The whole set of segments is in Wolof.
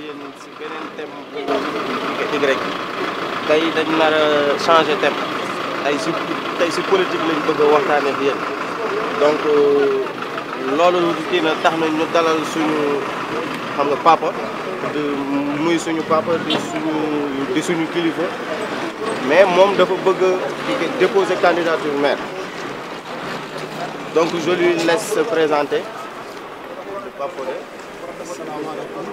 yéen si beneen thème bu Y tey dañ nar a changer thème tey si politique lañ bëgg a waxtaanee ak yéen donc loolu kii na tax na ñu dalal suñu xam nga papa muy suñu papa di suñu kilifa mais moom dafa bëgg a déposer candidature maire donc je lui laisse se présenter le papa de. Asalaamaaleykum.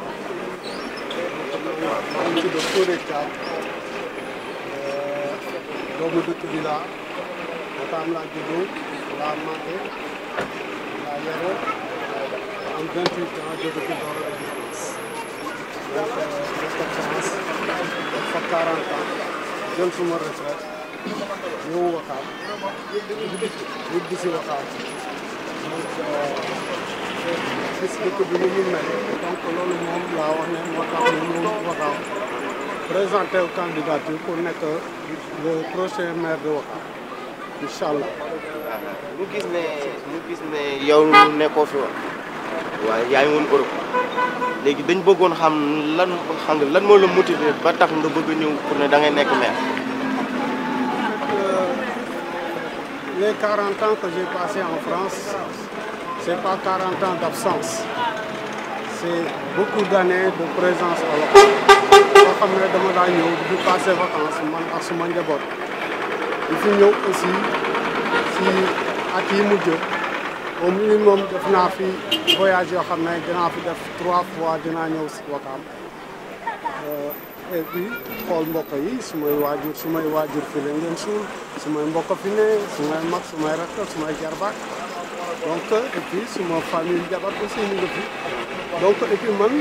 maa ngi tudd Fodé Thiam doomu dëkk bi laa Wakaam laa juddoo laa màggee laa yaroo am 28 ans jóge fi door a def France donc nekk France def fa 40 ans jël suma retraite ñëw Wakaam ñibbi si Wakaam donc gis dëkk bi nu mu mel donc loolu moom laa wax ne moo tax ñu ñëw Wakaam présenté candidature pour nekk le prochain maire de Wakaam incha allah. ñu gis ne yow nekkoo fi woon waaye yaa ngi woon Europe léegi dañ bëggoon xam lan moo la motivé ba tax nga bëgg a ñëw pour ne da ngay nekk maire. Les 40 ans que j'ai passé en France, c'est pas 40 ans d'absence, c'est beaucoup d'années de présence à Wakaam. soo xam ne dama daa ñëw di passer vacances man ak suma njaboot di fi ñëw aussi si at yi mujj au minimum def naa fi voyage yoo xam ne dinaa fi def 3 fois dinaa ñëw si Wakaam et puis xool mbokk yi sumay waajur fi la ngeen suul sumay mbokk fi ne sumay mag sumay rakk sumay jarbaat donc et puis suma famille jabar aussi ñu ngi fi donc et puis man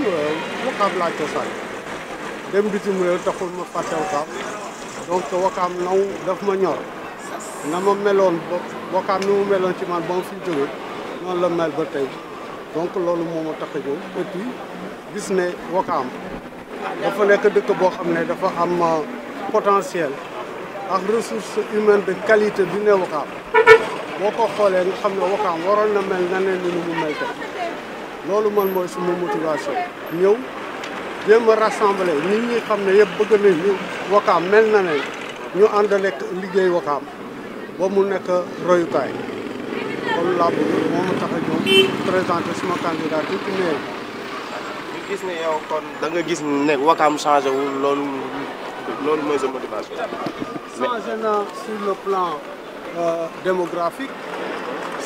Wakaam laa cosaan dem bitim réew taxul ma fàtte Wakaam donc Wakaam naw daf ma ñor na ma meloon ba Wakaam ni mu meloon ci man ba ma fi jóge noonu la mel ba tey donc loolu moo ma tax a jóg et puis gis ne Wakaam dafa nekk dëkk boo xam ne dafa am potentiel ak ressource humaine de qualité bi ne Wakaam boo ko xoolee nga xam ne Wakaam waroon na mel neneen ni mu mel tey loolu man mooy suma motivation ñëw jéem a rassembler nit ñi xam ne yëpp bëgg nañ ñu Wakaam mel na ne ñu ànd lekk liggéey Wakaam ba mu nekk royukaay kon laa bëgg moo ma tax a ñëw présenter suma candidature ci mairie. ñu gis ne yow kon da nga gis ne Wakaam changé wul loolu mooy sa motivation. changé na sur le plan démographique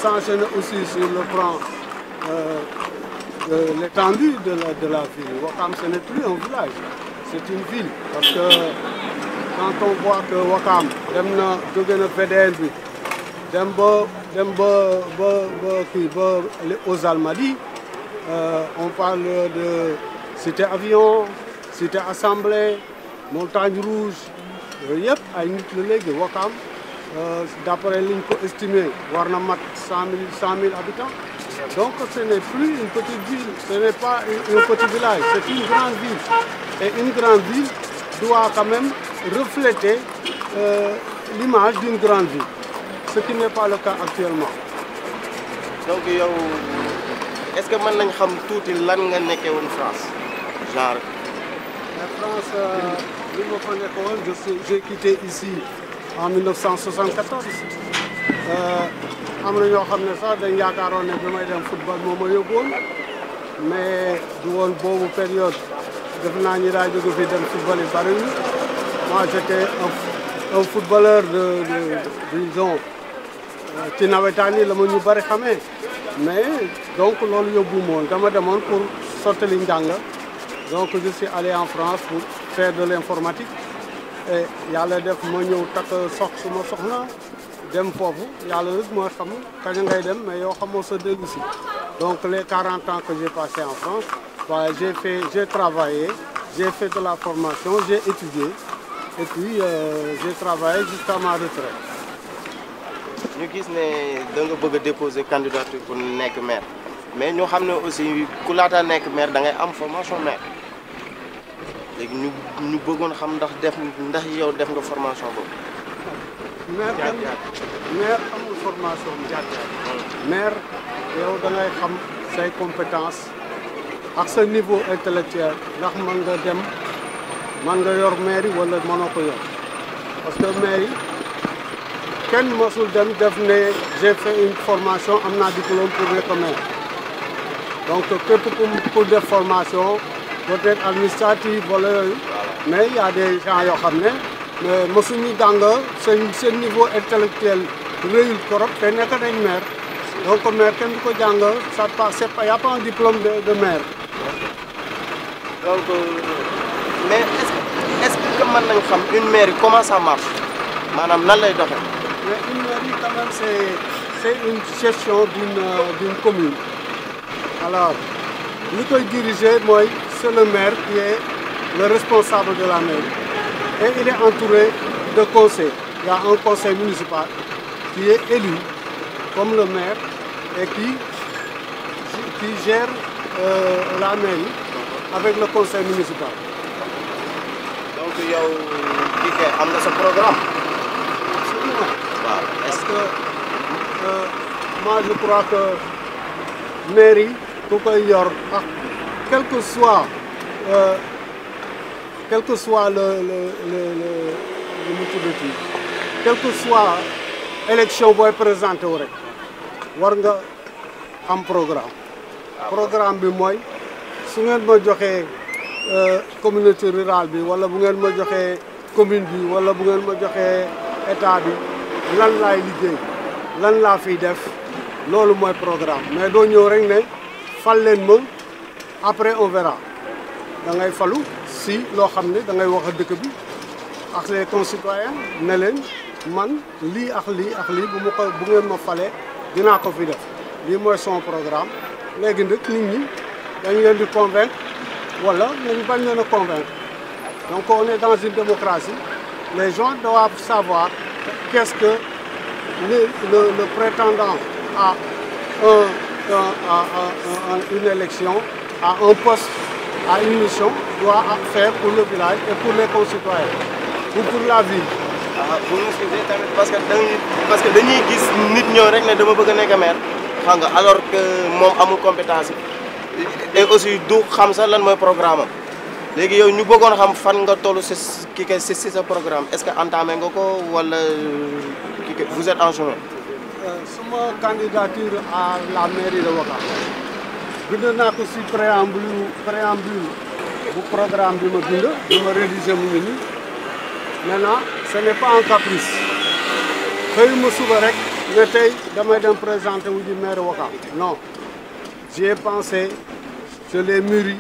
changé na aussi sur le plan de l'étendue de la ville. Wakaam ce n'est plus un village, c'est une ville parce que quand on voit que Wakaam dem na jóge na VDN bi dem ba aux Almadies on parle de cité avion cité assemblée montagne rouge yooyu yëpp ay nit la léegi Wakaam d'après liñ ko estimé war na mat 100 000 habitants. Donc ce n'est plus une petite ville, ce n'est pas un petit village, c'est une grande ville. Et une grande ville doit quand même refléter l'image d'une grande ville, ce qui n'est pas le cas actuellement. Donc yow est-ce que mën nañ xam tuuti lan nga nekkee woon France genre. La France li ma fa nekkoon j'ai quitté ici en 1974. am na ñoo xam ne sax dañ yaakaaroon ne bi may dem football moo ma yóbbuwoon mais du woon boobu période def naa ñi daa jóge fi dem football yi bariwul moi j'étais un footballeur disons ci nawetaan yi la ma ñu bari xamee mais donc loolu yóbbu moon dama demoon pour sottali njàng donc je suis allé en France pour faire de l'informatique et yàlla def ma ñëw takk suma soxna dem foofu yàlla rek moo xam kañ ngay dem mais yow xamoo sa dellu si donc les 40 ans que j'ai passé en France voilà, j'ai travaillé j'ai fait de la formation j'ai étudié et puis j'ai travaillé jusqu'à ma retraite. ñu gis ne da nga bëgg a déposer candidature pour nekk maire mais ñoo xam ne aussi ku laata nekk maire da ngay am formation maire léegi ñu bëggoon xam ndax yow def nga formation boobu. maire amul formation maire yow da ngay xam say compétence ak sa niveau intellectuel ndax mën nga dem mën nga yor mairie wala mënoo ko yor parce que mairie kenn mosul dem def ne j'ai fait une formation am naa diplôme pour nekk maire donc képp pour def formation peut-être administrative wala yooyu mais il y a des gens yoo xam ne mosuñu jàng seen niveau intellectuel réyul korop te nekk nañ maire donc maire kenn du ko jàng ça passe y a pas un diplôme de maire. donc mais est-ce que mën nañ xam une mairie comment ça marche maanaam nan lay doxee. mais une mairie quand même c'est une gestion d'une commune alors li koy diriger mooy c'est le maire qui est le responsable de la mairie et il est entouré de conseils. Il y a un conseil municipal qui est élu comme le maire et qui gère la mairie avec le conseil municipal. donc yow kii kay am nga sa programme. Absolument. waaw Parce que moi je crois que mairie ku koy yor ak quel que soit le mu tuddati quel que soit élection booy présenté wu rek war nga am programme bi mooy su ngeen ma joxee communauté rurale bi wala bu ngeen ma joxee commune bi wala bu ngeen ma joxee état bi lan laay liggéey lan laa fiy def loolu mooy programme mais doo ñëw rek ne fal leen ma après on verra da ngay falu si loo xam ne da ngay wax a dëkk bi ak les concitoyens ne leen man lii ak lii ak lii bu ngeen ma falee dinaa ko fi def lii mooy son programme léegi nag nit ñi dañ leen di convaincre wala nañ bañ leen a convaincre donc on est dans une démocratie les gens doivent savoir qu'est-ce que le prétendant à une élection, à un poste, à une mission doit faire pour le village et pour les concitoyens ou pour la ville. bu ñu suivee tamit parce que dañuy gis nit ñëw rek ne dama bëgg a nekk maire xam nga alors que moom amul compétence yi et aussi du xam sax lan mooy programme am léegi yow ñu bëggoon xam fan nga toll si sa programme est-ce que entamé nga ko wala vous êtes en chemin. Suma candidature à la mairie de Ouakam bind naa ko si préambule bu programme bi ma bind bi ma rédigé mu ngi nii maintenant ce n'est pas un caprice xëyuma suba rek ne tey damay dem présenter wu ji maire Ouakam non j'y ai pensé je l'ai mûri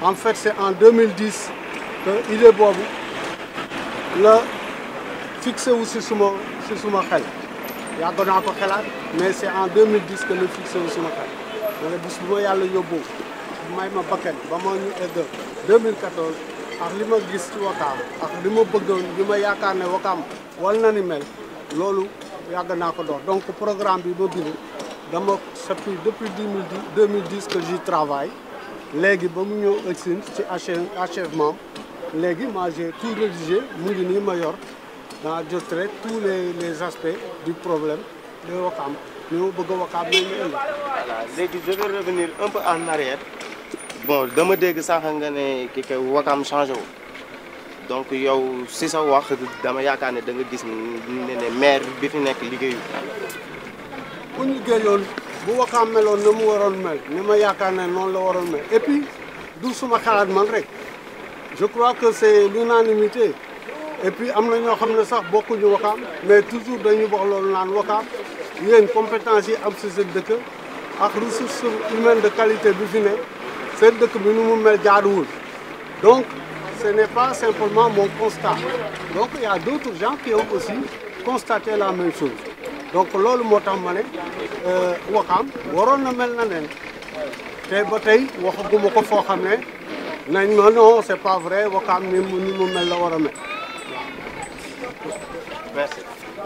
en fait c'est en 2010 que idée boobu la fixé wu si suma xel yàgg naa ko xelaat mais c'est en 2010 que le fixé wu suma xel ma ne bis bu ma yàlla yóbbu may ma bakkan ba ma ñu egg 2014 ak li ma gis ci Ouakam ak li ma bëggoon li ma yaakaar ne Ouakam wal na ni mel loolu yàgg naa ko dox donc programme bi ma bind dama depuis 2010 que j'y travaille léegi ba mu ñëw egsi ci achèvement léegi moi j'ai tout rédigé mu ngi nii ma yor je traite tous les aspects du problème de Ouakam ni ma bëgg a Ouakam ni mu ëllëg. voilà léegi je vais revenir un peu en arrière bon dama dégg sax nga ne kii kay Ouakam changé wu donc yow si sa wax dama yaakaar ne da nga gis ne maire bi fi nekk liggéeyu. bu ñu liggéeyoon bu Ouakam meloon na mu waroon mel ni ma yaakaar ne noonu la waroon mel et puis du suma xalaat man rek je crois que c'est l'unanimité et puis am na ñoo xam ne sax bokkuñu Ouakam mais toujours dañu wax loolu naan Ouakam yéen compétence yi am si seen dëkk ak ressources humaines de qualité bi fi ne seen dëkk bi nu mu mel jaaduwul donc ce n'est pas simplement mon constat donc il y a d'autres gens qui ont aussi constaté la même chose donc loolu moo tax ma ne Ouakam waroon na mel na nen te ba tey waxaguma ko foo xam ne nañ ma non c'est pas vrai Ouakam ni mu mel la war a mel. merci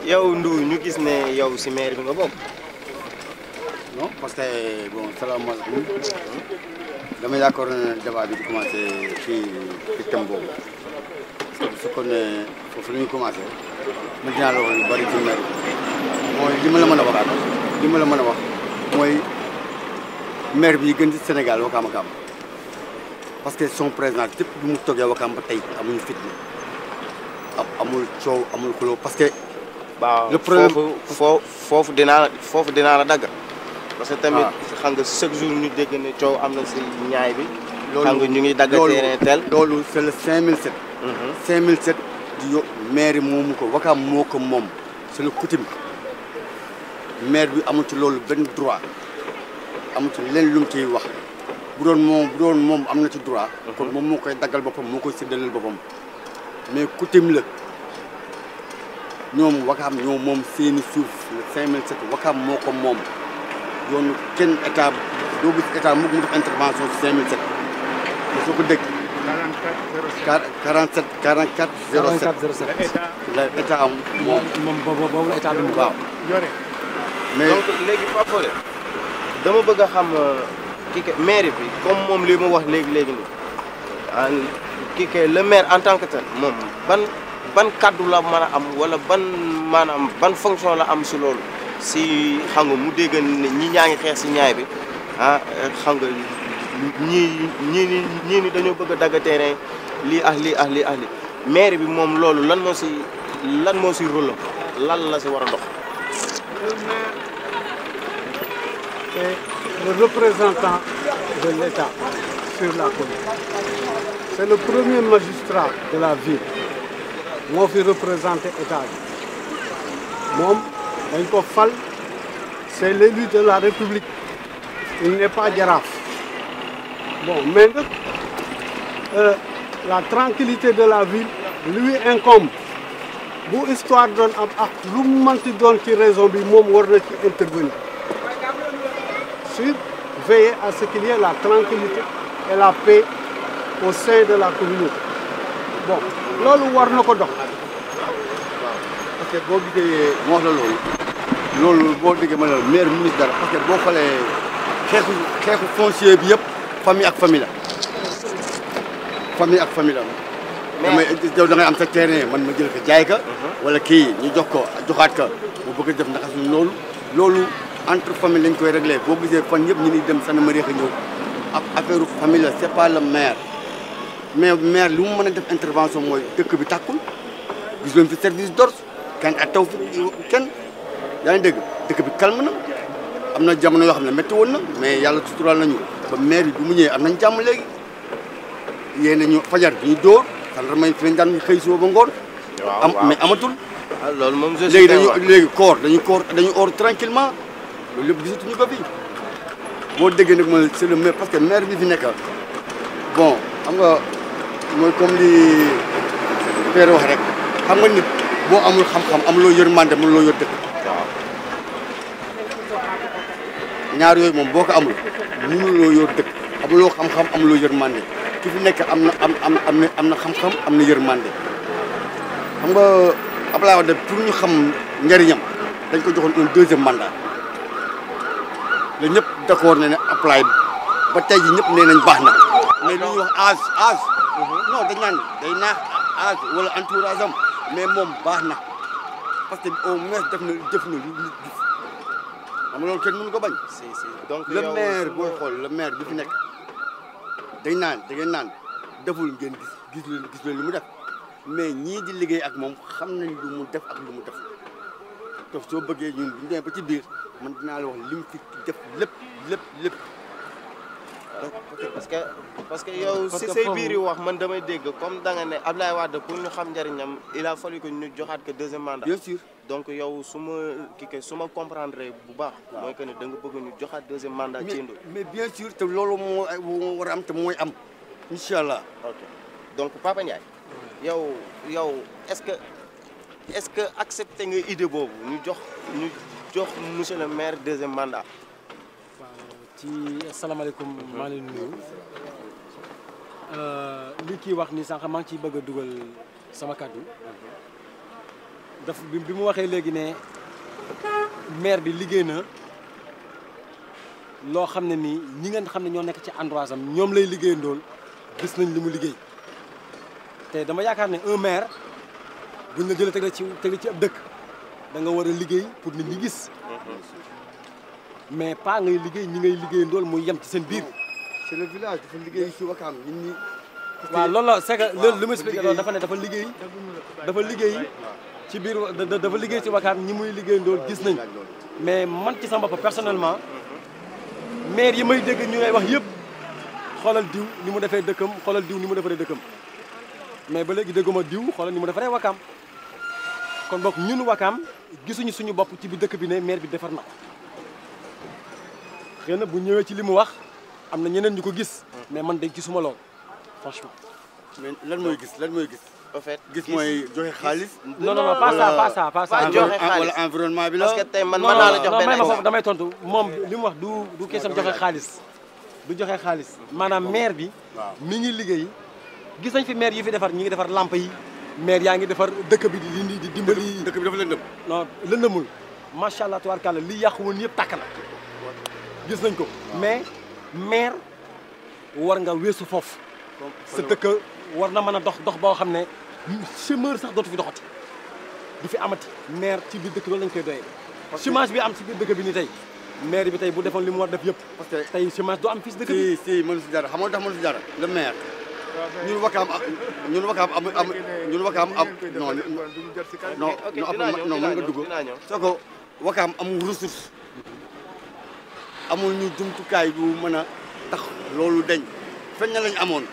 yow Ndour ñu gis ne yow si maire bi nga bokk. non parce que bon salaamaaleykum dama yaakaar ne débat bi di commencé ci thème boobu parce que bu fekkoon ne foofu la ñuy commencé man dinaa la wax lu bari ci maire bi mooy li ma la mën a wax mooy maire bi gën ci Sénégal Ouakam ak am parce que son président képp bu mu toogee Wakaam ba tey amuñu fitna amul coow amul xuloo parce que. waaw le problème foofu dinaa la dagg. parce que tamit xam nga chaque jour ñu dégg ne coow am na si ñaay bi. xam nga ñu ngi dagg terrain tel. loolu c'est le 5007. 5007 di maire moomu ko Wakaam moo ko moom c'est le coutume maire bi amul ci loolu benn droit amul ci leen lu mu ciy wax bu doon moom am na ci droit. kon moom moo koy daggal boppam moo koy séddaleel boppam mais coutume la. ñoom Wakaam ñoo moom seeni suuf le 5007 Wakaam moo ko moom yoonu kenn état doo gis état mu def intervention ci 5007 mais soo ko dégg. 44 07 la état am moom boobu la état bi mu waaw mais donc léegi Pape Fodé dama bëgg a xam maire bi comme moom li mu wax léegi nii le maire en tant que tel moom ban kaddu la mën a am wala ban fonction la am si loolu si xam nga mu dégg ne ñi ñaa ngi xeex si ñaay bi xam nga ñii ni dañoo bëgg a dagg terrain lii maire bi moom loolu lan moo si rôle lan la si war a dox. Le maire est le représentant de l'État sur la commune. C'est le premier magistrat de la ville. moo fi représenté état bi moom dañ ko fal c'est l'élu de la République il n'est pas jaraaf bon mais nag la tranquillité de la ville lui incombe bu histoire doon am ak lu mu mënti doon ci raison bi moom war na ci intervenir sur veiller à ce qu'il y ait la tranquillité et la paix au sein de la communauté bon loolu war na ko dox. parce que boo gisee moo wax la loolu boo déggee ma ne la maire ministre dara parce que boo xoolee xeexu foncier bi yëpp famille ak famille la. mais yow da ngay am sa terrain man ma jël ko jaay ka wala kii ñu joxaat ka mu bëgg a def ndax loolu entre famille lañ koy réglé boo gisee fan yëpp ñu ngi dem gendarmerie ñëw ak affaire famille la c'est pas le maire. mais maire li mu mën a def intervention mooy dëkk bi tàkkul gis leen fi service d'ordre kenn taw fi kenn yaa ngi dégg dëkk bi calme na am na jamono yoo xam ne métti woon na mais yàlla suturaal nañu ba maire bi bu mu ñëwee am nañ jàmm léegi yéen a ñu fajar bi ñu dóor gendarme yi fi lañ daan xëy suba ba ngoon. am mais amatul. loolu moom léegi dañu oor tranquillement loolu lépp gisatuñu ko fi boo déggee nag mooy c'est le maire parce que maire bi fi nekk bon xam nga. mooy comme li Père wax rek xam nga nit boo amul xam-xam amuloo yërmande mënuloo yor dëkk. waaw ñaar yooyu moom boo ko amul mënuloo yor dëkk amuloo xam-xam amuloo yërmande ki fi nekk am na xam-xam am na yërmande xam nga Abdoulaye Wade pour ñu xam njëriñam dañ ko joxoon un deuxième mandat la ñëpp d'accord ne Abdoulaye ba tey ji ñëpp nee nañ baax na mais lu ñuy wax âge non dañ naan day naax âge wala entourage am mais moom baax na parce que au moins jëf na lu nit gis xam nga loolu kenn mënu ko bañ. donc le maire booy xool le maire bi fi nekk da ngeen naan deful ngeen gis leen lu mu def mais ñii di liggéey ak moom xam nañ lu mu def ak lu mu def te soo bëggee ñun bu ñu demee ba ci biir man dinaa la wax li mu fi def lépp. parce que yow si say biir wax man damay dégg comme da nga ne Abdoulaye Wade pour ñu xam njëriñam il a fallu que ñu joxaat ko deuxième mandat. bien sûr donc yow su ma comprendre bu baax. mooy que ne da nga bëgg ñu joxaat deuxième mandat. ci Ndoye mais bien sûr te loolu moo war a am te mooy am incha allah. ok donc Papa Ndiaye yow est-ce que accepté nga idée boobu ñu jox monsieur le maire deuxième mandat. ci asalaamaaleykum maa ngi leen di nuyu li kii wax ni sànq maa ngi ciy bëgg a dugal sama kàddu bi mu waxee léegi ne maire bi liggéey na loo xam ne nii ñi ngeen xam ne ñoo nekk ci endroit am ñoom lay liggéeyandool gis nañ li mu liggéey te dama yaakaar ne un maire buñ la jëlee teg ci ab dëkk da nga war a liggéey pour nit ñi gis mais pas ngay liggéey ñi ngay liggéeyandool muy yem ci seen biir c'est le village dafa liggéey si Wakaam ñun ñi. waaw loolu la c'est que li mu expliqué loolu dafa ne dafa liggéey ci biir dafa liggéey ci Wakaam ñi muy liggéey ndool gis nañ mais man ci sama bopp personnellement maire yi may dégg ñu ngay wax yëpp xoolal diw ni mu defee dëkkam xoolal diw ni mu defaree dëkkam mais ba léegi dégguma diw xoolal ni mu defaree Wakaam kon bokk ñun Wakaam gisuñu suñu bopp ci bi dëkk bi ne maire bi defar na ko xëy na bu ñëwee ci li mu wax am na ñeneen ñu ko gis mais man de gisuma lool franchement. mais lan mooy gis en fait gis mooy joxe xaalis. non pas ça. joxe xaalis wala environnement bi la. parce que tey man mën naa la jox benn exemple damay tontu moom li mu wax du question joxe xaalis du joxe xaalis maanaam maire bi. mi ngi liggéey gis nañ fi maire yi fi defar ñi ngi defar lamp yi maire yaa ngi defar dëkk bi di dimbali. dëkk bi dafa lëndëm. non lëndëmul macha allah tubaarkàlla li yàqu woon yëpp tàkk na gis nañ ko mais maire war nga weesu foofu. sa dëkk war na mën a dox boo xam ne chômeur sax dootu fi doxati du fi amati maire ci biir dëkk loolu lañ koy doyee. chômage bi am ci biir dëkk bi ni tey maire bi tey bu defoon li mu war def yëpp. parce que tey chômage du am fii si dëkk bi. si mënu si dara xam nga tax mënu si dara le maire ñun Wakaam non mën nga dugg soo ko Wakaam amul ressource amul ñu jumtukaay bu mën a tax loolu dañ feñ na lañ amoon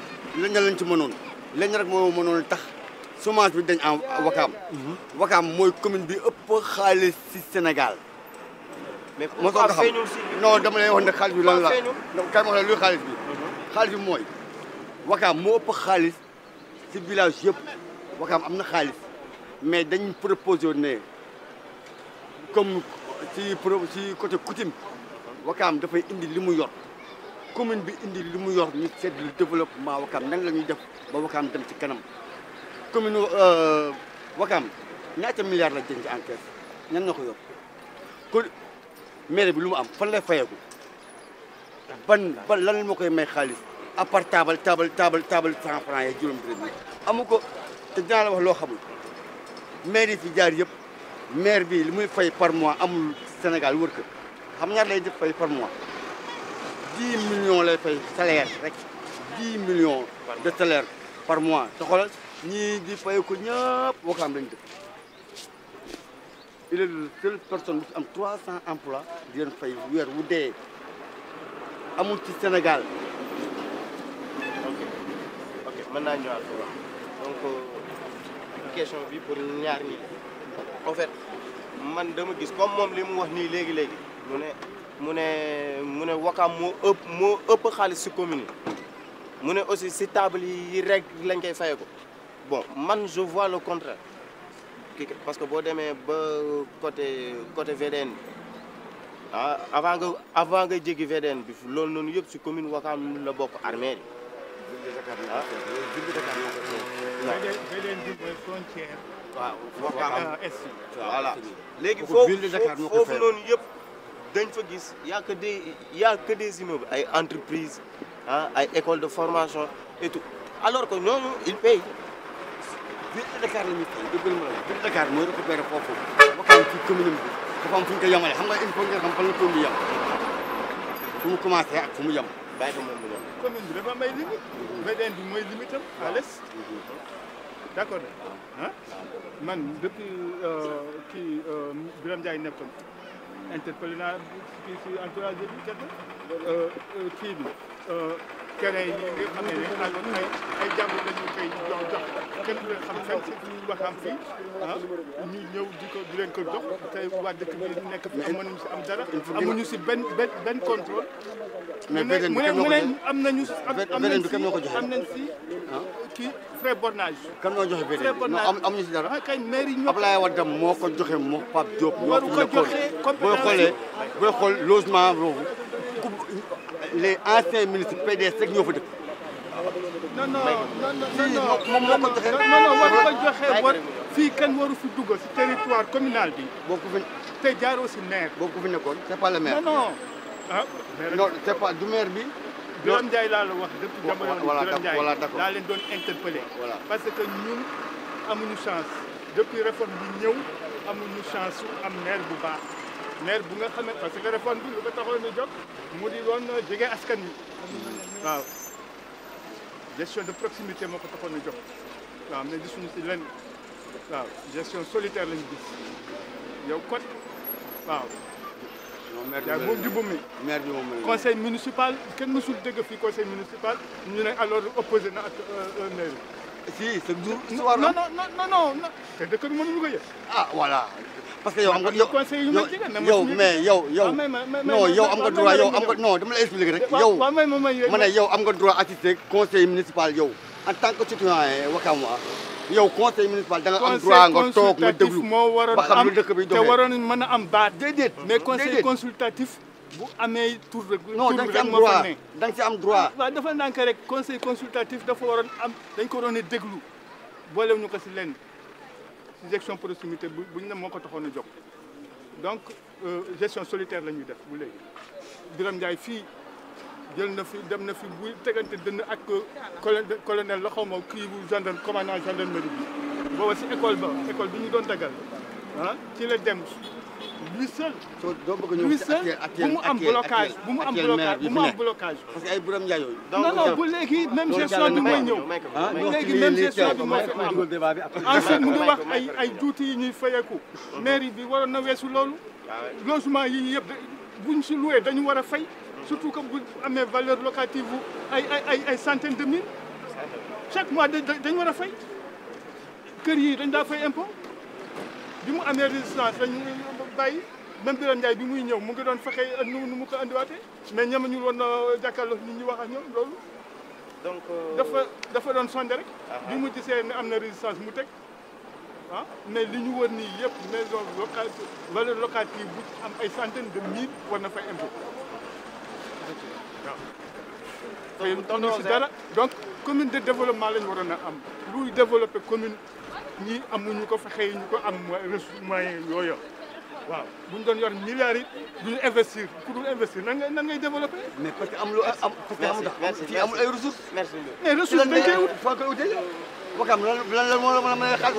lañ lañ ci mënoon lañ rek moo mënoon tax chômage bi dañ en Wakaam. Wakaam mooy commune bi ëpp xaalis si Sénégal. mais pourquoi feeñul si non dama lay wax ne xaalis bi lan la kay ma wax la luy xaalis bi. xaalis bi mooy Wakaam moo ëpp xaalis si village yëpp Wakaam am na xaalis mais dañ proposé ne comme si côté coutume Wakaam dafay indi li mu yor. commune bi indi li mu yor ñu seet le développement Wakaam nan la ñuy def ba Wakaam dem ci kanam commune Wakaam ñaata milliards la jënd ci encaisse ñan ñoo ko yor ko maire bi lu mu am fan lay fayeeku ban lan moo koy may xaalis à part table 100 francs yi juróom dërëm amu ko te dinaa la wax loo xamul maire yi fi jaar yëpp maire bi li muy fay par mois amul Sénégal wër ko xam ñaar lay def fay par mois 10 millions lay fay salaire rek 10 millions de salaire par mois te xoolal ñii di fay ko ñëpp Wakaam lañ dëkk il est la seule personne bu am 300 emplois di leen fay weer wu dee amul ci Sénégal. ok mën naa ñëwaat donc question bi pour ñaar ñi en fait man dama gis comme moom li mu wax nii léegi mu ne Wakaam moo ëpp xaalis si commune yi mu ne aussi si table yi rek lañ koy fayee ko bon man je vois le contraire parce que boo demee ba côté VDN bi ah avant nga jéggi VDN bi loolu noonu yëpp si commune Wakaam la bokk armée yi. VDN bi mooy frontière. waaw Wakaam est. voilà léegi foofu noonu yëpp. dañ fa gis y a que des immeubles ay entreprises ay écoles de formation et tout alors que ñooñu ils payent. ville de Dakar la ñuy fay dëggal ma la ville de Dakar mooy récupéré foofu Wakaam ci commune bi dafa am fu ñu ko yemale xam nga il faut nga xam fan la tool bi yem fu mu commencé ak fu mu yem. bàyyi ko moom mu yem. commune bi dafa am ay limite. VDN bi mooy limite am à l'est. d' accord ah man depuis kii Birame Ndiaye nekkoon. interpellé naa kii si entourage bi kii bi terrain yi nga xam ne ay jàmbur la ñu koy jox kenn du leen xam fenn si Wakaam fii ñu ñëw di leen ko jox tey waa dëkk bi nekk fi amuñu si am dara amuñu si benn contrôle. mais VDN bi mu ne am nañu am nañ si kii frais bornage. kan moo joxe VDN non amuñu si dara. kay maire yi ñoo Ablaye Wade moo ko joxe moo Pape Diop. waru ko joxe booy xool logement boobu les anciens ministres PDS rek ñoo fa dëkk. non moom moo ko joxe. non waru ko joxe war fii kenn waru fi dugg si territoire communal bi. boo ko fi te jaaroo si maire. boo ko fi nekkoon c'est pas le maire. non non c'est pas du maire bi. Birame Ndiaye laa la wax depuis jamono Birame Ndiaye voilà d'accord laa leen doon interpellé. voilà parce que ñun amuñu chance depuis réforme bi ñëw amuñu chance su am maire bu baax maire bu nga xam ne parce que réforme bi lu ko taxoon a jóg mu di doon jege askan wi waaw gestion de proximité moo ko taxoon a jóg waaw mais gisuñu si lenn waaw gestion solitaire lañu gis yow kot waaw. yaa moom jubbu mi maire bi moom conseil municipal kenn mësul dégg fii conseil municipal ñu ne alors opposé na ak maire si c'est dur. non te dëkk bi mënuñu ko yëg. ah voilà. parce que yow am nga yow conseil yu ma jege yow mais yow non yow am nga droit yow am nga non dama la expliquer rek. yow ma ne yow am nga droit assister conseil municipal yow en tant que citoyen Wakaam yow conseil municipal da nga am droit nga toog nga déglu ba xam lu dëkk bi doxee te waroon mën a am baat. déedéet mais conseil consultatif bu amee tur rek. non da nga ci am droit da nga ci am droit. waaw dafa ndànk rek conseil consultatif dafa waroon am dañ ko waroon a déglu boolewuñu ko si lenn si gestion proximité bu ñu ne moo ko taxoon a jóg donc gestion solitaire la ñuy def bu léegi. Birame Ndiaye fii jël na fi dem na fi bu tegante dënn ak colonel la xaw ma kii bu gendarme commandant gendarmerie bi booba si école bi ñu doon dagal ah ci la dem lui seul. soo doo bëgg ñëw lui seul bu mu am blocage bu mu am blocage. parce que ay Birame Ndiaye yooyu. non bu léegi même gestion bi mooy ñëw. léegi même gestion bi moo fi am. ensuite mu ngi wax ay juuti yi ñuy fayeeku. mairie bi waroon na weesu loolu. logement yi yëpp buñ si loué dañu war a fay. surtout que bu amee valeur locative bu ay centaines de mille chaque mois dañu war a fay kër yi dañ daa fay impôt bi mu amee résistance dañu bàyyi même Birame Ndiaye bi muy ñëw mu ngi doon fexe nu mu ko andiwaatee mais ñama ñu woon jàkkaarloo nit ñi wax ak ñoom loolu donc dafa doon sonde rek bi mu gisee ne am na résistance mu teg ah mais li ñu wër nii yëpp maison locative valeur locative bu am ay centaines de mille war na fay impôt waaw si dara donc commune de développement la ñu waroon a am luy développé commune ñii amuñu ko fexe ñu ko am ressources moyens yooyu waaw bu ñu doon yor milliards yi duñu investir ku dul investir nan ngay développé. mais parce que amul ay ressources. merci mais ressources dañ koy wut. foo koy utee Wakaam lan moo la may xaalis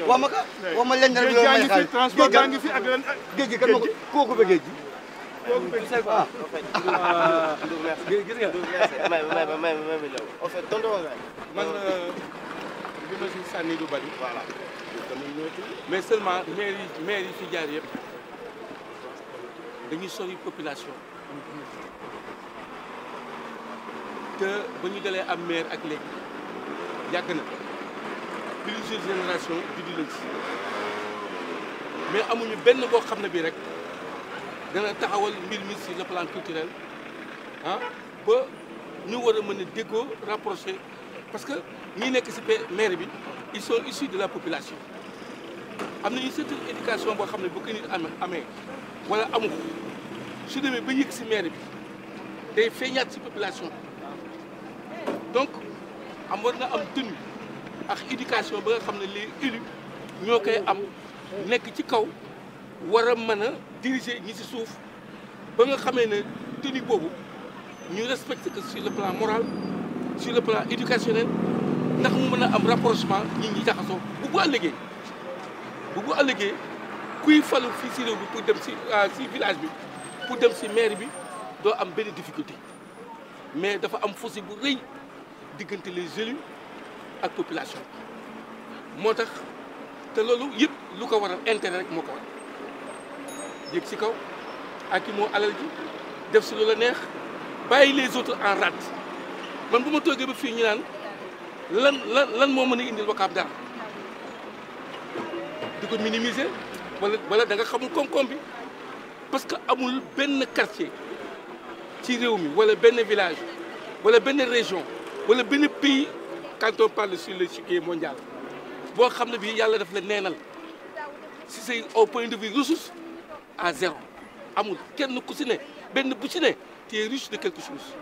wax ma ka wax ma leen ne géej gaa ngi fi transport gaa ngi fi ak ren géej gi kan ma kooku ba géej gi gis nga may en fait tonton man li ma si sànni du bari voilà mais seulement maire yi fi jaar yëpp dañuy sori population te ba ñu dalee am maire ak léegi yàgg na plusieurs générations juddu lañ si mais amuñu benn boo xam ne bii rek dana taxawal mbir mi sur le plan culturel ah ba ñu war a mën a déggoo rapproché parce que ñi nekk si maire bi ils sont issus de la population am na une certaine éducation boo xam ne bu ko nit amee wala amu ko su demee ba yëg si maire bi day feeñaat si population donc war na am tenue ak éducation ba nga xam ne les élus ñoo koy am nekk ci kaw war a mën a diriger ñi si suuf ba nga xamee ne tenue boobu ñu respecté que sur le plan moral sur le plan éducationnel ndax mu mën a am rapprochement ñi ñi jaxasoo bu ëllëgee kuy falu fii si réew bi pour dem si village bi pour dem si maire bi doo am benn difficulté mais dafa am fossé bu rëy diggante les élus ak population moo tax te loolu yëpp lu ko waral intérêt rek moo ko waral yëg si kaw ak moo alal ji def si lu la neex bàyyi les autres en rade man bu ma toogee ba fii ñu naan lan moo mën a indil Wakaam dara di ko minimiser wala da nga xamul koom-koom bi parce que amul benn quartier ci réew mi wala benn village wala benn région wala benn pays quand on parle sur l'échiquier mondial boo xam ne bii yàlla daf la neenal si c'est au point de vue ressource à zéro amul kenn ku si ne benn bu ci ne tu es riche de quelque chose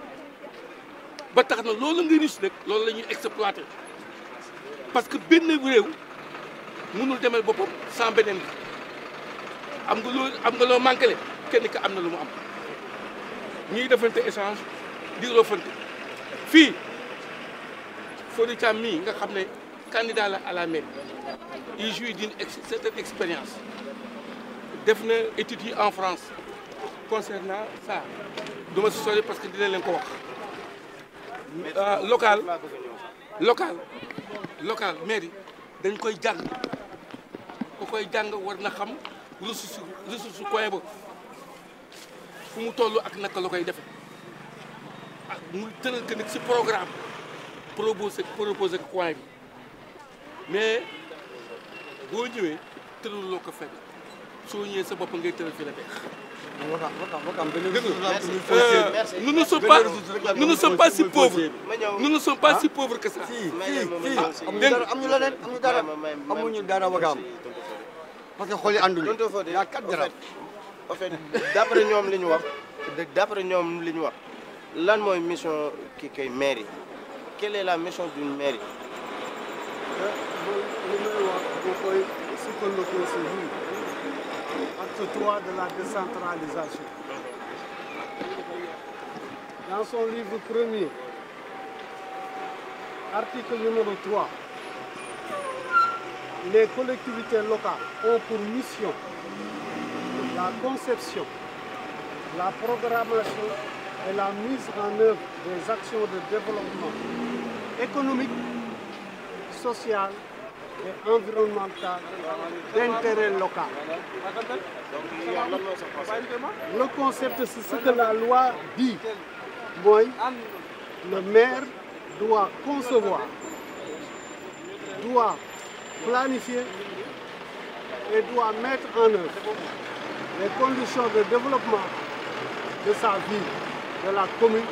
ba tax na loolu nga riche nag loolu la ñuy exploité parce que benn réew mënul demal boppam sans beneen bi am nga loo manqué le kenn ka am na lu mu am ñuy defante échange di roofante fii Fodé Thiam mii nga xam ne candidat la à la mairie il jouit d'une certaine expérience def na études yi en France concernant ça duma si sori parce que dina leen ko wax local mairie dañ koy jàng ku koy jàng war na xam ressource coin ba fu mu toll ak naka la koy defe ak mu tëral que nag si programme proposé ko coin bi mais boo ñëwee tëraloo ko fenn soo ñëwee sa bopp ngay tëral fi la neex. Nous ne sommes pas si pauvres. Nous ne sommes pas si pauvres que ça. amuñu dara Wakaam parce que xool yi ànduñu. y a 4 garab. en fait d'après ñoom li ñu wax lan mooy mission ki kay mairie quelle est la mission d'une mairie. Acte 3 de la décentralisation. Dans son livre premier, article numéro 3, les collectivités locales ont pour mission la conception, la programmation et la mise en œuvre des actions de développement économique, social et environnemental d'intérêt local. Le concept, c'est ce que la loi dit. Moi, le maire doit concevoir, doit planifier et doit mettre en œuvre les conditions de développement de sa ville, de la commune,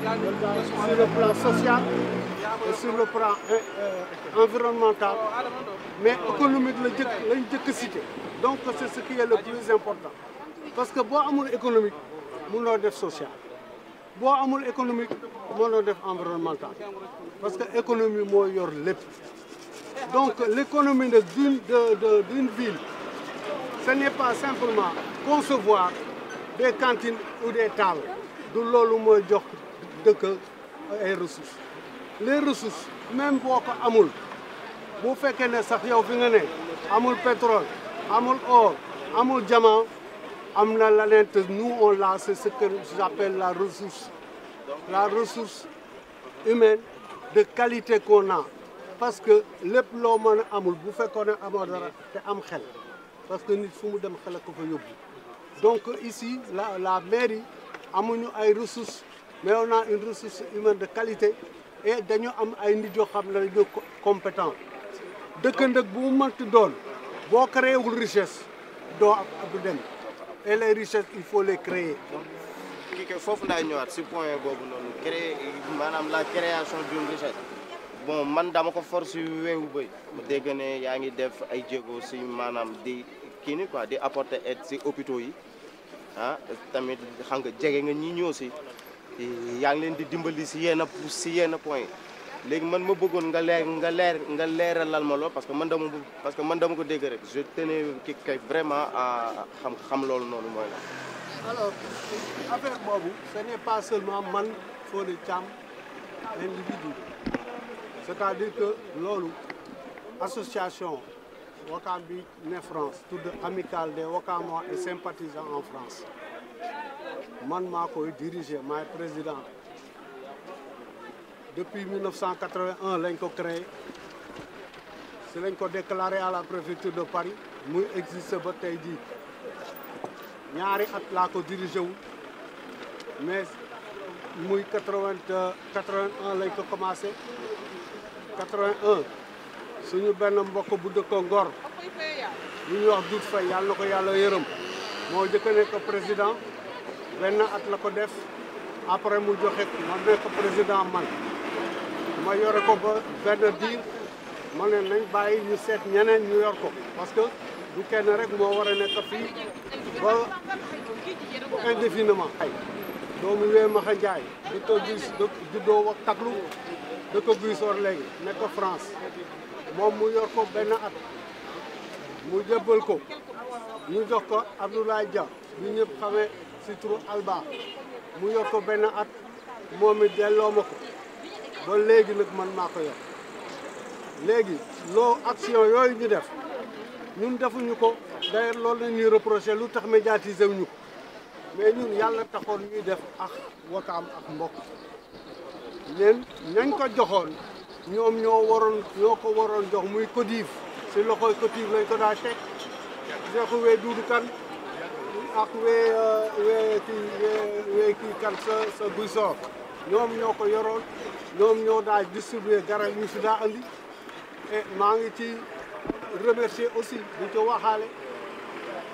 sur le plan social et sur le plan environnemental, mais économique lañ jëkk cité. Donc c'est ce qui est le plus important. Parce que boo amul économique mënoo def social, boo amul économique mënoo def environnemental, parce que économie moo yor lépp. Donc l'économie d'une ville, ce n'est pas simplement concevoir des cantines ou des tables. Du loolu mooy jox dëkk ay ressources. Les ressources même boo ko amul bu fekkee ne sax yow fi nga ne amul pétrole amul or amul diamant am na leneen te nous on l'a, c'est ce que j'appelle la ressource humaine de qualité qu'on a. Parce que lépp loo mën a amul bu fekkoon ne amoo dara te am xel parce que nit fu mu dem xel ko fa yóbbu. Donc ici la mairie amuñu ay ressources mais on a une ressource humaine de qualité et dañu am ay nit yoo xam ne dañu compétent. dëkk bu mu mënti doon boo créé wul richesse doo du dem et les richesses il faut les créer. kii que foofu laay ñëwaat si point boobu noonu créer maanaam la création d'une richesse. Bon man dama ko force yu weewu bëy ma dégg ne yaa ngi def ay jéego si maanaam di kii ni quoi di apporter aide si hôpitaux yi ah tamit xam nga jege nga ñi ñëw si yaa ngi leen di dimbali si yenn point léegi man ma bëggoon nga leeralal ma lool parce que man dama ko dégg rek je tenais ki kay vraiment à xam loolu noonu mooy la. Alors affaire boobu ce n'est pas seulement man Fodé Thiam individu. C'est-à-dire que loolu association Wakaam bi ne France tudd amicale des Wakamois et sympathisants en France man maa koy diriger maay président depuis 1981 lañ ko créé si lañ ko déclaré à la préfecture de Paris muy existe ba tey jii ñaari at laa ko dirigé wu mais muy 81 lañ ko commencé 81 suñu benn mbokk bu dëkk Ngor ñu ñuy wax Doudou Faye yàlla na ko yàlla yërëm moo jëkk nekk président benn at la ko def après mu joxe ma nekk président man ma yore ko ba benn diir ma ne nañ bàyyi ñu seet ñeneen ñu yor ko parce que du kenn rek moo war a nekk fii ba indéfiniment ay doomu wee Maxa Njaay di ko gis juddoo wax taklu da ko gisoor léegi nekk France moom mu yor ko benn at mu jébbal ko ñu jox ko Abdoulaye Dia ñu ñëpp xamee si turu Alba mu yor ko benn at moom it delloo ma ko ba léegi nag man maa ko yor léegi loo action yooyu ñu def ñun defuñu ko d'ailleurs loolu la ñuy reproché lu tax médiatiser wuñu ko mais ñun yàlla taxoon ñuy def ak Wakaam ak mbokk leen ñañ ko joxoon ñoom ñoo ko waroon jox muy CODIV si loxoy CODIV lañ ko daa teg Seexu wee Duudu Kan ak wee kii kan sa buy soor ñoom ñoo ko yoroon ñoom ñoo daa distribuer garab ñu fi daa andi et maa ngi ci remercier aussi di ko waxaale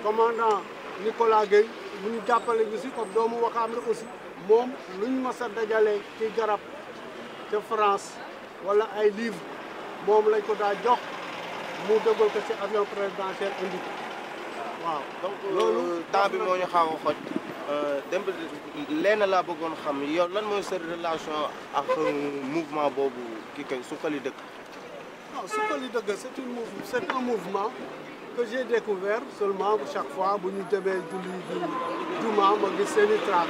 commandant Nicolas Gueye bu ñu jàppale ñu si comme doomu Wakaam la aussi moom luñ mës a dajale ci garab ca France wala ay livre moom lañ ko daa jox mu dëggal ko ci avion présidentiel indi waaw. donc loolu temps bi moo ñu xaw a xoj dem lenn laa bëggoon xam yow lan mooy sa relation ak mouvement boobu kii kay Suxali Dëgg. non Suxali Dëgg c'est un mouvement que j'ai découvert seulement chaque fois bu ñu demee julli ji juma ma gis seen i trac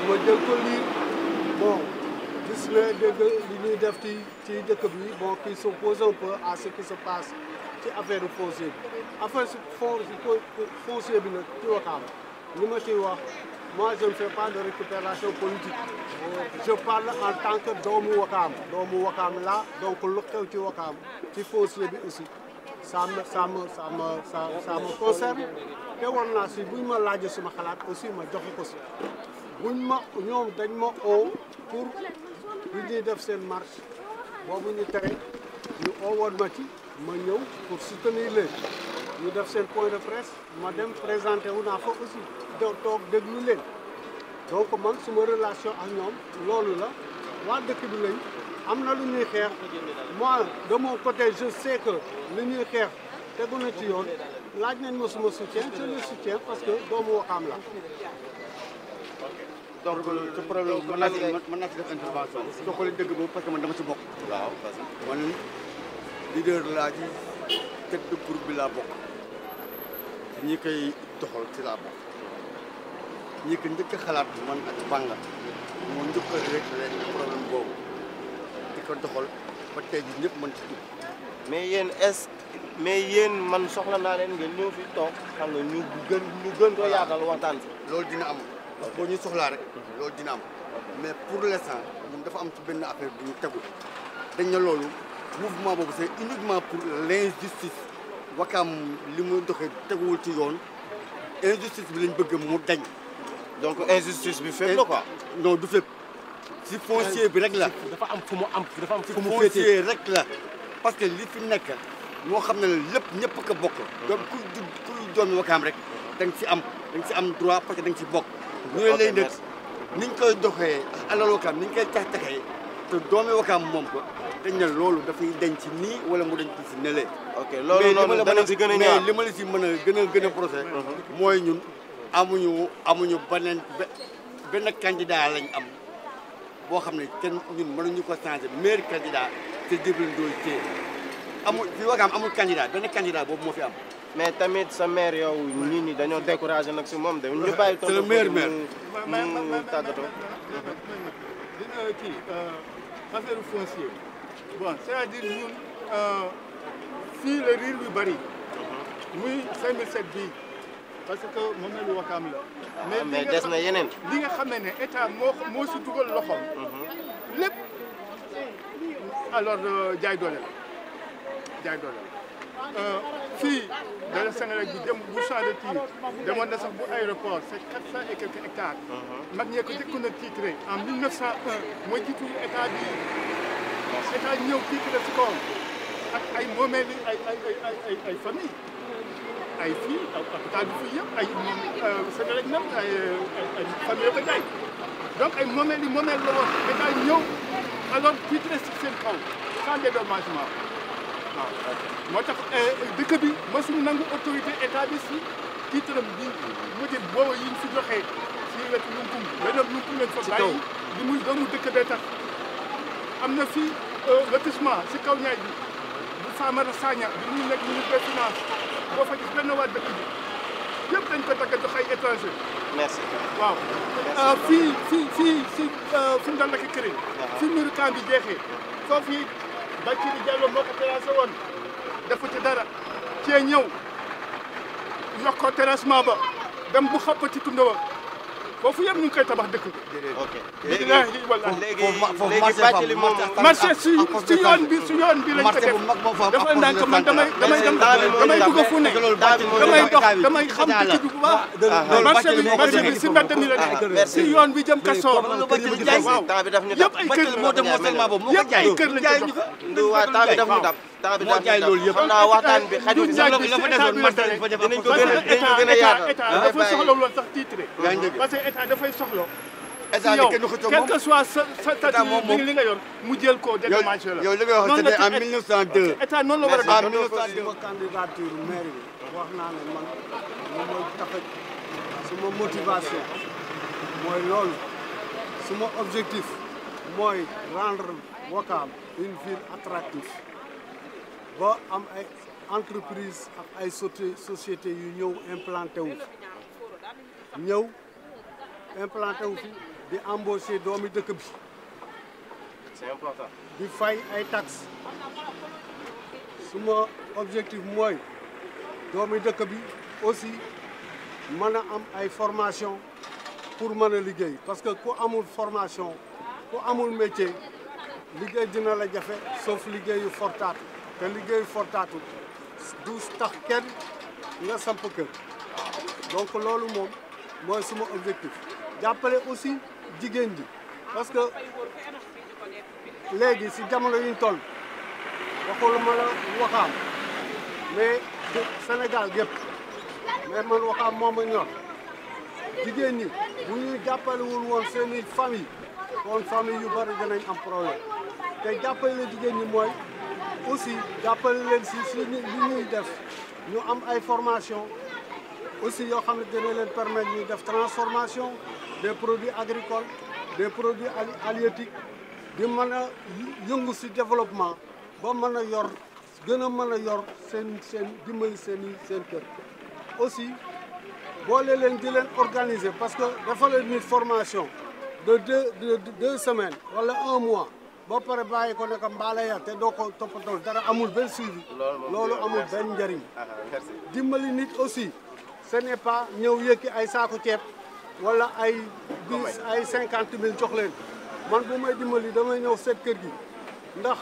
ma jël ko lire bon gis nga dégg li ñuy def ci dëkk bi bon qui s'oppose un peu à ce qui se passe ci affaire foncier bi affaire foncier bi nag ci Wakaam li ma ciy wax moi je ne fais pas de récupération politique je parle en tant que doomu Wakaam la donc lu xew ci Wakaam ci foncier bi aussi ça me concerne te war naa si buñ ma laajee suma xalaat aussi ma joxe ko si buñ ma ñoom dañ ma oo pour li ñuy def seen marche boobu ñu tere ñu oowoon ma ci ma ñëw pour soutenir leen ñu def seen point de presse ma dem présenté wu naa fa aussi toog déglu leen donc man suma relation ak ñoom loolu la waa dëkk bi lañ am na lu ñuy xeex moi de mon côté je sais que li ñuy xeex tegu na ci yoon laaj nañ ma suma soutien je le soutiens parce que doomu Wakaam la. donc ce problème mën naa ci def intervention Suxali Dëgg boobu parce que man dama ci bokk. waaw parce que man leader laa ci tête de groupe bi laa bokk ñi koy doxal ci laa bokk ñi ko njëkk a xalaat man ak Banga moo njëkk a réglé problème boobu di ko doxal ba tey jii ñëpp mën ci dugg. mais yéen man soxla naa leen ngeen ñëw fi toog xam nga ñu gën ko yaatal waxtaan si. loolu dina am boo ñu soxlaa rek loolu dina am mais pour l'instant ñun dafa am ci benn affaire bu ñu tegu dañ ne loolu mouvement boobu c'est uniquement pour l'injustice Wakaam li muy doxee teguwul ci yoon injustice bi lañ bëgg mu dañ. donc injustice bi fépp la quoi. non du fépp si foncier bi rek la. dafa am fu mu foncier rek la parce que li fi nekk moo xam ne lépp ñëpp ko bokk. donc kuy doomi Wakaam rek da nga si am droit parce que da nga si bokk. ñu ne lay nag niñ koy doxee alal Wakaam niñ koy taxee te doomi Wakaam moom ko dañ ne loolu dafay denc nii wala mu denc si nelee. ok loolu noonu danañ si gën a ñaax mais li ma la si mën a gën a procès mooy ñun amuñu benn candidat lañ am boo xam ne kenn ñun mënuñu ko changer meilleur candidat c'est Djibril Ndoye Dièye fi Wakaam amul candidat benn candidat boobu moo fi am. mais tamit sa maire yow nit ñi dañoo découragé nag si moom de ñu bàyyi. c'est le meilleur maire mu tàggatoo. dina kii affaire foncier bon c'est-à-dire ñun fii la riir bi bëri muy 2007 bii parce que moom la lu Wakaam la. mais des na yeneen. li nga xam ne état moo si dugal loxoom. lépp alors jaay doole la fii dala Sénégal bi dem bu champ de tir demoon na sax bu aéroport c'est 400 et quelques hectares. mag ñee ko jëkkoon a titré en 1901 mooy jiitu état ñëw titré si kawam ak ay moomeel ay famille ay fii hôpital bi fii yëpp ay Sénégal même ay famille ko jaay donc ay moomeel la woon état ñëw alors titré si seen kaw sans dédommagement. waaw moo tax dëkk bi mosuñu nangu autorité état bi si titre bi mu di boobu yi ñu fi joxee si wetu Lumpum benn Lumpum lañ fa bàyyi li muy doomu dëkk bee tax am na fii lotissement si kaw ñaay bi bu Famara Sagna bi muy nekk ministre des finances boo fa gis benn waa dëkk bi yëpp dañ ko dagg jox ay étranger. merci. waaw fii si fi mu doon lakk kër yi. fi muru camp bi jeexee foofu it Bakary Diallo moo ko terrassé woon defu ci dara cee ñëw yokk ko terrassement ba dem bu xappati tunda wa foofu yëpp ñu ngi koy tabax dëkk ok léegi léegi bàcc li moom marché si yoon bi lañ ko def dafa ndànk man damay dugg fu ne damay dox damay xam dëkk bi bu baax marché bi si mbedd mi la nekk si yoon bi jëm Kastoor waaw temps bi daf ñu yëpp ay kër yëpp ay kër lañ ko jox waa temps bi daf ñu dab temps bi daf ñu dab xam naa waxtaan bi xajul si dinañ ko gën a yaatal état dafa soxla woon sax titre parce que état dafay soxla si yow quel que soit sa li nga yor mu jël ko dédommagé la yow li nga wax c'était en 1902 état noonu la war a def suma candidature maire bi wax naa ne man moom mooy tax suma motivation mooy loolu suma objectif mooy rendre Ouakam une ville attractive ba am ay entreprise ak ay société yu ñëw implanté wu fi di embaucher doomi dëkk bi c'est important di fay ay taxes suma objectif mooy doomi dëkk bi aussi mën a am ay formation pour mën a liggéey parce que ku amul formation ku amul métier liggéey dina la jafe sauf liggéeyu fortaatu te liggéeyu fortaatu du tax kenn nga samp kër donc loolu moom mooy suma objectif jàppale aussi jigéen ji parce que léegi si jamono yuñ toll waxuluma la Ouakam mais Sénégal gépp mais man Ouakam moom a ñor jigéen ñi bu ñuy jàppalewul woon seeni famille kon famille yu bari dinañ am problème te jàppale la jigéen ñi mooy aussi jàppale leen si li ñuy def ñu am ay formation aussi yoo xam ne dina leen permettre ñu def transformation des produits agricoles des produits halieutiques di mën a yëngu si développement ba mën a yor gën a mën a yor seen dimbali seen kër aussi boole leen di leen organiser parce que dafa leen nit formation de deux semaines wala 1 mois ba pare bàyyi ko ne ko mbaale ya te doo ko toppatoo dara amul benn suivi loolu amul benn njëriñ dimbali nit aussi ce n'est pas ñëw yëkki ay saaku ceeb wala ay 50 000 jox leen man bu may dimbali damay ñëw seet kër gi ndax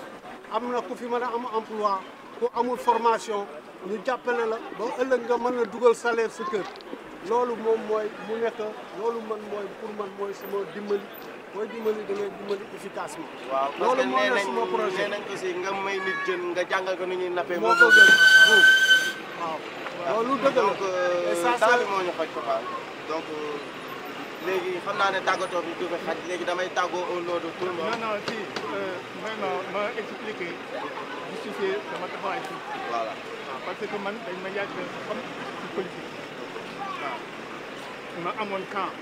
am na ku fi mën a am emploi ku amul formation ñu jàppale la ba ëllëg nga mën a dugal salaire sa kër loolu moom mooy mu nekk loolu man mooy pour man mooy sama dimbali mooy dimbali da ngay dimbali efficacement. waaw loolu moo ne suma projet nee nañ aussi nga may nit jën nga jàngal ko nu ñuy nappee. moo ko gën waaw. loolu dëgg la donc temps bi moo ñu xoj ko xaar donc léegi xam naa ne tàggatoo bi du fi xaj léegi damay tàggoo au nom de tout le monde. non si vraiment ma expliqué justifier sama taxawaay fii. voilà parce que man dañ ma yàgg xam ci politique waaw ma amoon camp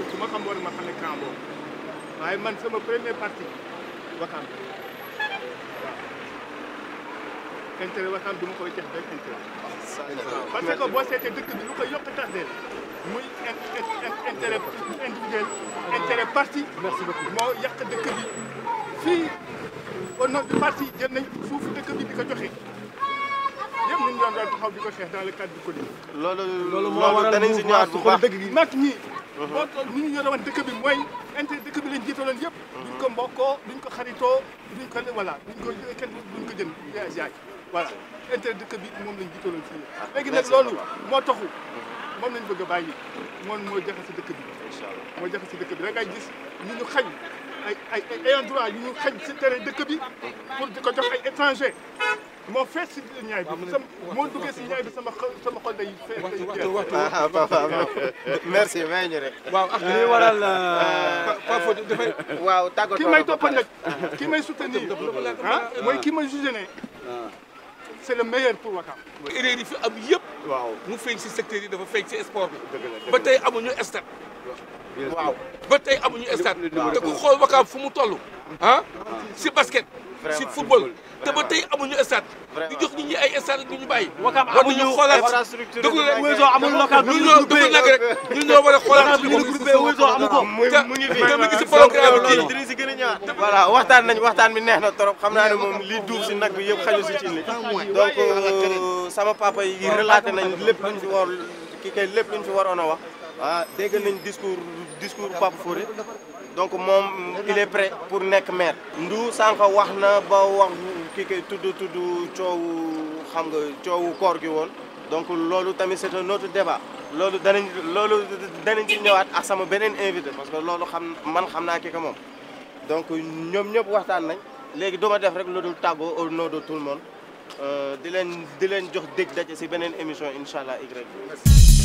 su ma xam war ma xam ne camp boobu waaye man sama premier parti Ouakam waaw intérêt Ouakam du ma koy jox benn intérêt parce que boo seetee dëkk bi lu ko yokk tardeel muy intérêt individuel intérêt parti moo yàq dëkk bi fii au nom du parti jël nañ suufu dëkk bi di ko joxe yëpp ñu doon taxaw di ko xeex dans le cadre du Codi. loolu danañ si ñëwaat bu baax nag ñi boo toog ni ñu yore woon dëkk bi mooy intérêt dëkk bi lañ jiitaloon yëpp duñ ko mbokkoo duñ ko xaritoo duñ ko voilà duñ ko kenn duñ ko jënd jaay voilà intérêt dëkk bi moom lañ jiitaloon fii léegi nag loolu moo taxu moom lañ bëgg a bàyyi moom moo jaxe si dëkk bi moo jaxe si dëkk bi da ngay gis ñu ñu xañ ay endroit yu ñu xañ si terrain dëkk bi pour di ko jox ay étranger moo fees si ñaay bi moo duggee si ñaay bi sama xol day fees merci may ñu rek waaw ak li waral parfois dafay waaw tàggatoo ki may topp nag ki may soutenir mooy ki may jugé ne c'est le meilleur pour Ouakam erreur yi fi am yëpp waaw mu feeñ si secteur yi dafa feeñ si sport bi ba tey amuñu stade waaw ba tey amuñu stade te ku xool Ouakam fu mu toll si basket si football te ba tey amuñu stade di jox nit ñi ay stade ñu bàyyi Ouakam amuñu xoolaat infrastructure dëgg la Ouezo amul local ñun ñoo dëgg nag rek ñun ñoo war a xoolaat suñu bopp Ouezo amu ko mu ngi fi te mu ngi si programme bi loolu dinañ si gën a ñëwaat voilà waxtaan bi neex na trop xam naa ne moom lii duuf si nag bi yëpp xaju si ci li donc sama papa yi relaté nañ lépp luñ fi war kii kay lépp luñ fi waroon a wax dégg nañ discours Pape Fodé donc moom il est prêt pour nekk maire. Ndu sànq wax na ba wax kii kay tudd coowu xam nga coowu koor gi woon donc loolu tamit c'est un autre débat loolu danañ ci ñëwaat ak sama beneen invité parce que loolu xam naa kii ka moom donc ñoom ñëpp waxtaan nañ léegi duma def rek lu dul tàggoo au nom de tout le monde di leen jox dégg daje si beneen émission incha allah Y.